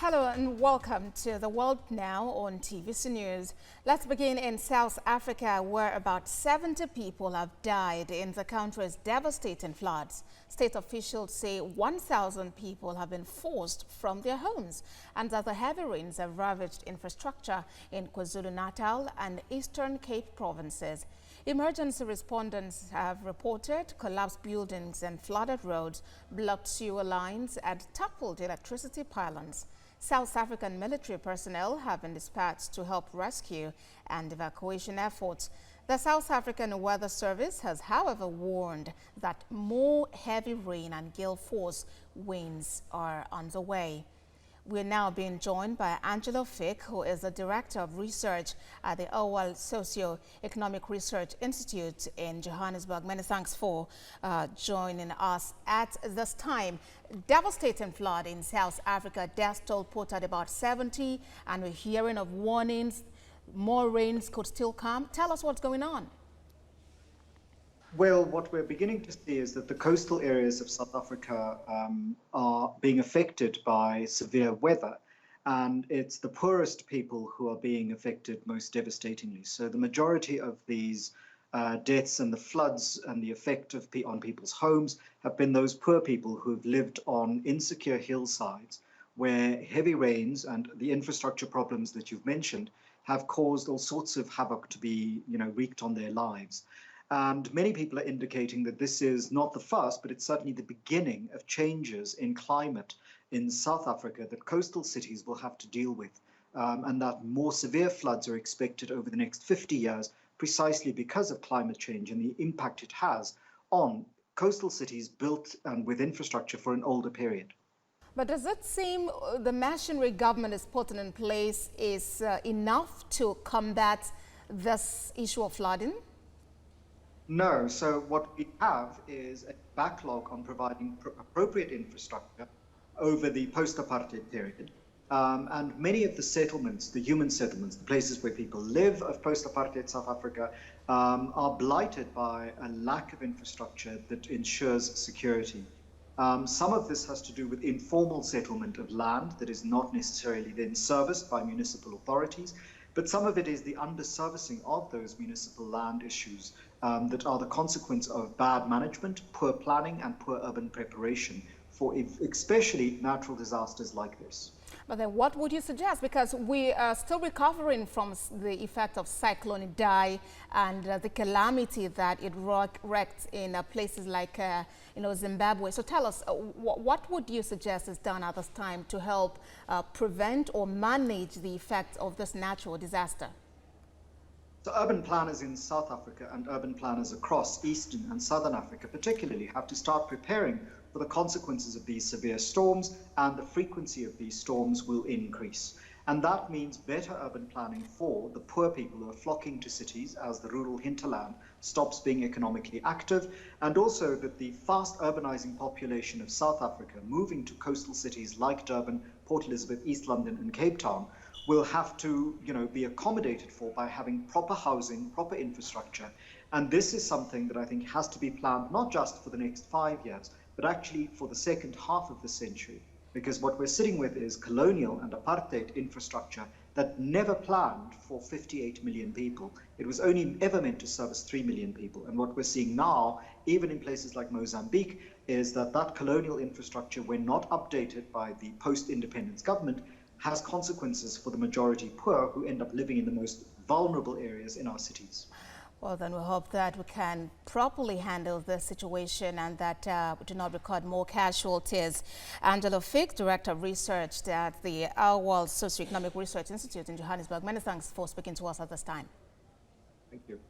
Hello and welcome to The World Now on TVC News. Let's begin in South Africa, where about 70 people have died in the country's devastating floods. State officials say 1,000 people have been forced from their homes and that the heavy rains have ravaged infrastructure in KwaZulu-Natal and Eastern Cape provinces. Emergency respondents have reported collapsed buildings and flooded roads, blocked sewer lines and toppled electricity pylons. South African military personnel have been dispatched to help rescue and evacuation efforts. The South African Weather Service has, however, warned that more heavy rain and gale force winds are on the way. We're now being joined by Angelo Fick, who is the Director of Research at the Owal Socio-Economic Research Institute in Johannesburg. Many thanks for joining us at this time. Devastating flood in South Africa. Death toll put at about 70, and we're hearing of warnings. More rains could still come. Tell us what's going on. Well, what we're beginning to see is that the coastal areas of South Africa are being affected by severe weather, and it's the poorest people who are being affected most devastatingly. So the majority of these deaths and the floods and the effect on people's homes have been those poor people who've lived on insecure hillsides where heavy rains and the infrastructure problems that you've mentioned have caused all sorts of havoc to be, wreaked on their lives. And many people are indicating that this is not the first, but it's certainly the beginning of changes in climate in South Africa that coastal cities will have to deal with, and that more severe floods are expected over the next 50 years, precisely because of climate change and the impact it has on coastal cities built with infrastructure for an older period. But does it seem the machinery government is putting in place is enough to combat this issue of flooding? No. So what we have is a backlog on providing appropriate infrastructure over the post-apartheid period. And many of the settlements, the human settlements, the places where people live of post-apartheid South Africa, are blighted by a lack of infrastructure that ensures security. Some of this has to do with informal settlement of land that is not necessarily then serviced by municipal authorities, but some of it is the underservicing of those municipal land issues that are the consequence of bad management, poor planning, and poor urban preparation for especially natural disasters like this. But then what would you suggest? Because we are still recovering from the effect of Cyclone Idai and the calamity that it wreaked in places like Zimbabwe. So tell us, what would you suggest is done at this time to help prevent or manage the effects of this natural disaster? So urban planners in South Africa and urban planners across Eastern and Southern Africa particularly have to start preparing for the consequences of these severe storms, and the frequency of these storms will increase. And that means better urban planning for the poor people who are flocking to cities as the rural hinterland stops being economically active, and also that the fast urbanizing population of South Africa moving to coastal cities like Durban, Port Elizabeth, East London and Cape Town will have to be accommodated for by having proper housing, proper infrastructure. And this is something that I think has to be planned not just for the next 5 years, but actually for the second half of the century. Because what we're sitting with is colonial and apartheid infrastructure that never planned for 58 million people. It was only ever meant to service 3 million people. And what we're seeing now, even in places like Mozambique, is that that colonial infrastructure, when not updated by the post-independence government, has consequences for the majority poor who end up living in the most vulnerable areas in our cities. Well, then we hope that we can properly handle this situation and that we do not record more casualties. Angelo Fick, Director of Research at the Owal Socio-Economic Research Institute in Johannesburg. Many thanks for speaking to us at this time. Thank you.